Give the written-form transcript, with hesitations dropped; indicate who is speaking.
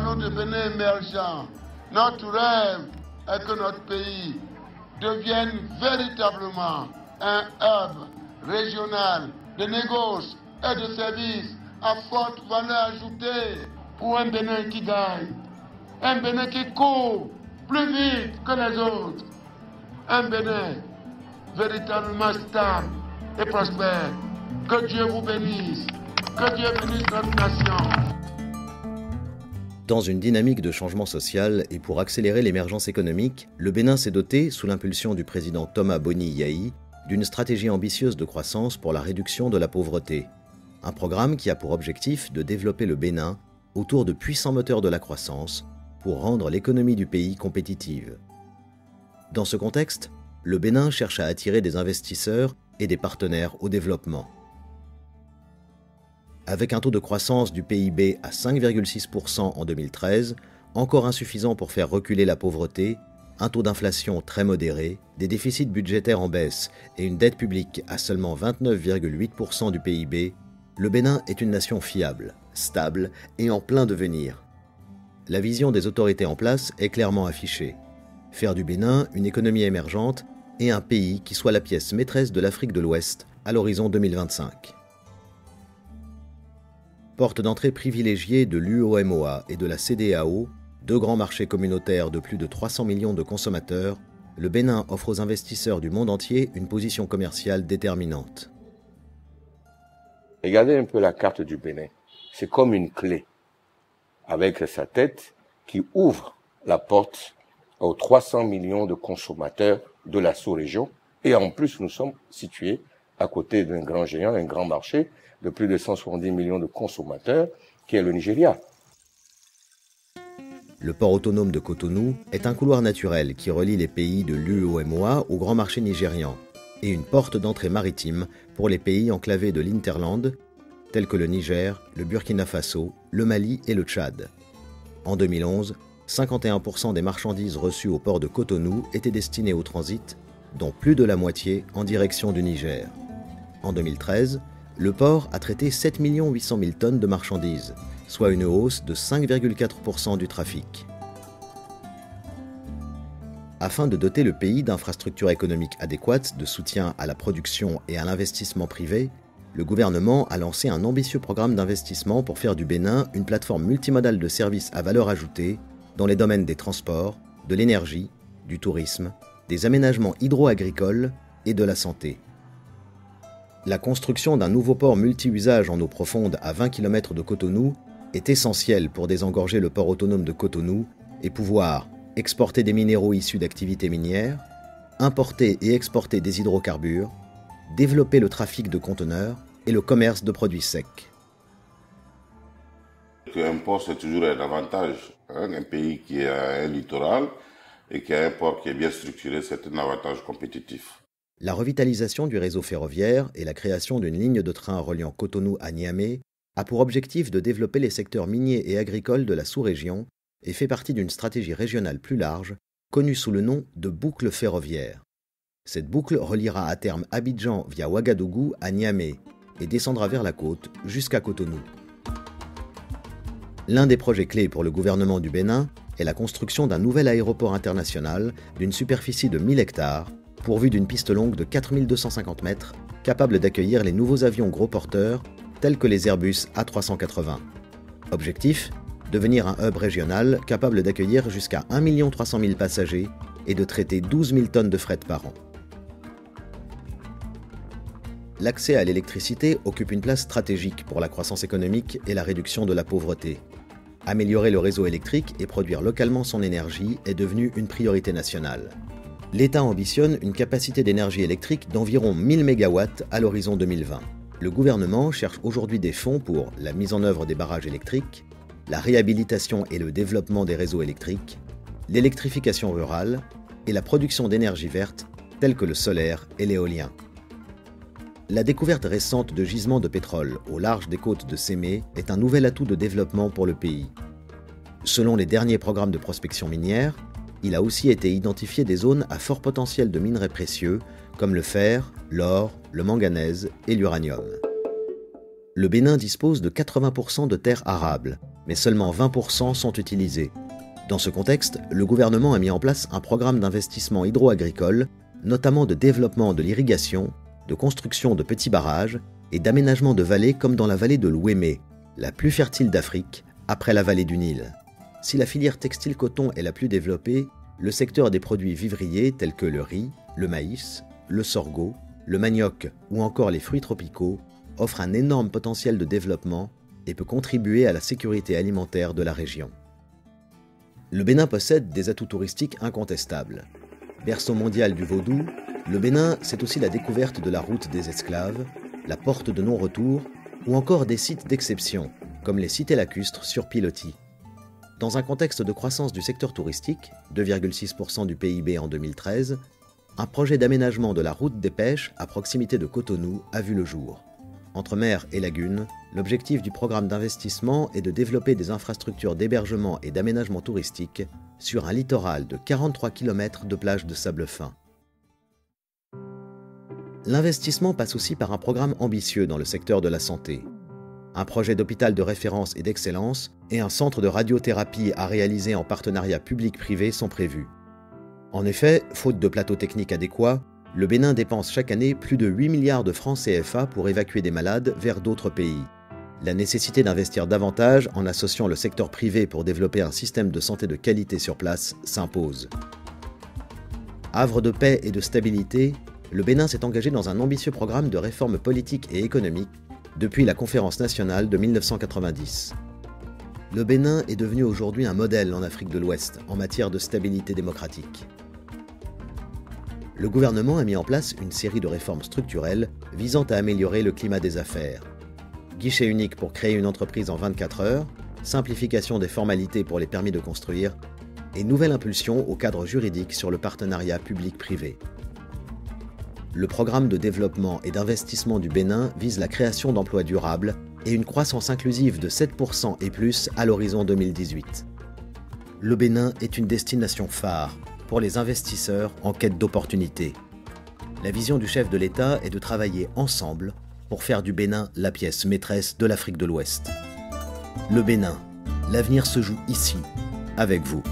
Speaker 1: parlons de Bénin émergent, notre rêve est que notre pays devienne véritablement un hub régional de négoce et de services à forte valeur ajoutée pour un Bénin qui gagne, un Bénin qui court plus vite que les autres, un Bénin véritablement stable et prospère. Que Dieu vous bénisse, que Dieu bénisse notre nation.
Speaker 2: Dans une dynamique de changement social et pour accélérer l'émergence économique, le Bénin s'est doté, sous l'impulsion du président Thomas Boni Yahi, d'une stratégie ambitieuse de croissance pour la réduction de la pauvreté. Un programme qui a pour objectif de développer le Bénin autour de puissants moteurs de la croissance pour rendre l'économie du pays compétitive. Dans ce contexte, le Bénin cherche à attirer des investisseurs et des partenaires au développement. Avec un taux de croissance du PIB à 5,6% en 2013, encore insuffisant pour faire reculer la pauvreté, un taux d'inflation très modéré, des déficits budgétaires en baisse et une dette publique à seulement 29,8% du PIB, le Bénin est une nation fiable, stable et en plein devenir. La vision des autorités en place est clairement affichée. Faire du Bénin une économie émergente et un pays qui soit la pièce maîtresse de l'Afrique de l'Ouest à l'horizon 2025. Porte d'entrée privilégiée de l'UOMOA et de la CEDEAO, deux grands marchés communautaires de plus de 300 millions de consommateurs, le Bénin offre aux investisseurs du monde entier une position commerciale déterminante.
Speaker 3: Regardez un peu la carte du Bénin. C'est comme une clé, avec sa tête qui ouvre la porte aux 300 millions de consommateurs de la sous-région. Et en plus, nous sommes situés à côté d'un grand géant, un grand marché de plus de 170 millions de consommateurs, qui est le Nigeria.
Speaker 2: Le port autonome de Cotonou est un couloir naturel qui relie les pays de l'UOMOA au grand marché nigérian et une porte d'entrée maritime pour les pays enclavés de l'Hinterland, tels que le Niger, le Burkina Faso, le Mali et le Tchad. En 2011, 51% des marchandises reçues au port de Cotonou étaient destinées au transit, dont plus de la moitié en direction du Niger. En 2013, le port a traité 7 800 000 tonnes de marchandises, soit une hausse de 5,4% du trafic. Afin de doter le pays d'infrastructures économiques adéquates de soutien à la production et à l'investissement privé, le gouvernement a lancé un ambitieux programme d'investissement pour faire du Bénin une plateforme multimodale de services à valeur ajoutée dans les domaines des transports, de l'énergie, du tourisme, des aménagements hydro-agricoles et de la santé. La construction d'un nouveau port multi-usage en eau profonde à 20 km de Cotonou est essentielle pour désengorger le port autonome de Cotonou et pouvoir exporter des minéraux issus d'activités minières, importer et exporter des hydrocarbures, développer le trafic de conteneurs et le commerce de produits secs.
Speaker 4: Un port, c'est toujours un avantage. Un pays qui a un littoral et qui a un port qui est bien structuré, c'est un avantage compétitif.
Speaker 2: La revitalisation du réseau ferroviaire et la création d'une ligne de train reliant Cotonou à Niamey a pour objectif de développer les secteurs miniers et agricoles de la sous-région et fait partie d'une stratégie régionale plus large, connue sous le nom de boucle ferroviaire. Cette boucle reliera à terme Abidjan via Ouagadougou à Niamey et descendra vers la côte jusqu'à Cotonou. L'un des projets clés pour le gouvernement du Bénin est la construction d'un nouvel aéroport international d'une superficie de 1000 hectares, pourvu d'une piste longue de 4250 mètres, capable d'accueillir les nouveaux avions gros porteurs, tels que les Airbus A380. Objectif : devenir un hub régional capable d'accueillir jusqu'à 1 300 000 passagers et de traiter 12 000 tonnes de fret par an. L'accès à l'électricité occupe une place stratégique pour la croissance économique et la réduction de la pauvreté. Améliorer le réseau électrique et produire localement son énergie est devenu une priorité nationale. L'État ambitionne une capacité d'énergie électrique d'environ 1000 MW à l'horizon 2020. Le gouvernement cherche aujourd'hui des fonds pour la mise en œuvre des barrages électriques, la réhabilitation et le développement des réseaux électriques, l'électrification rurale et la production d'énergie verte telles que le solaire et l'éolien. La découverte récente de gisements de pétrole au large des côtes de Sémé est un nouvel atout de développement pour le pays. Selon les derniers programmes de prospection minière, il a aussi été identifié des zones à fort potentiel de minerais précieux comme le fer, l'or, le manganèse et l'uranium. Le Bénin dispose de 80% de terres arables, mais seulement 20% sont utilisées. Dans ce contexte, le gouvernement a mis en place un programme d'investissement hydro-agricole, notamment de développement de l'irrigation, de construction de petits barrages et d'aménagement de vallées comme dans la vallée de l'Ouémé, la plus fertile d'Afrique, après la vallée du Nil. Si la filière textile-coton est la plus développée, le secteur des produits vivriers tels que le riz, le maïs, le sorgho, le manioc ou encore les fruits tropicaux offre un énorme potentiel de développement et peut contribuer à la sécurité alimentaire de la région. Le Bénin possède des atouts touristiques incontestables. Berceau mondial du vaudou, le Bénin, c'est aussi la découverte de la route des esclaves, la porte de non-retour ou encore des sites d'exception, comme les cités lacustres sur pilotis. Dans un contexte de croissance du secteur touristique, 2,6% du PIB en 2013, un projet d'aménagement de la route des pêches à proximité de Cotonou a vu le jour. Entre mer et lagune, l'objectif du programme d'investissement est de développer des infrastructures d'hébergement et d'aménagement touristique sur un littoral de 43 km de plages de sable fin. L'investissement passe aussi par un programme ambitieux dans le secteur de la santé. Un projet d'hôpital de référence et d'excellence et un centre de radiothérapie à réaliser en partenariat public-privé sont prévus. En effet, faute de plateaux techniques adéquats, le Bénin dépense chaque année plus de 8 milliards de francs CFA pour évacuer des malades vers d'autres pays. La nécessité d'investir davantage en associant le secteur privé pour développer un système de santé de qualité sur place s'impose. Havre de paix et de stabilité, le Bénin s'est engagé dans un ambitieux programme de réforme politique et économique depuis la Conférence nationale de 1990. Le Bénin est devenu aujourd'hui un modèle en Afrique de l'Ouest en matière de stabilité démocratique. Le gouvernement a mis en place une série de réformes structurelles visant à améliorer le climat des affaires. Guichet unique pour créer une entreprise en 24 heures, simplification des formalités pour les permis de construire et nouvelle impulsion au cadre juridique sur le partenariat public-privé. Le programme de développement et d'investissement du Bénin vise la création d'emplois durables et une croissance inclusive de 7% et plus à l'horizon 2018. Le Bénin est une destination phare pour les investisseurs en quête d'opportunités. La vision du chef de l'État est de travailler ensemble pour faire du Bénin la pièce maîtresse de l'Afrique de l'Ouest. Le Bénin, l'avenir se joue ici, avec vous.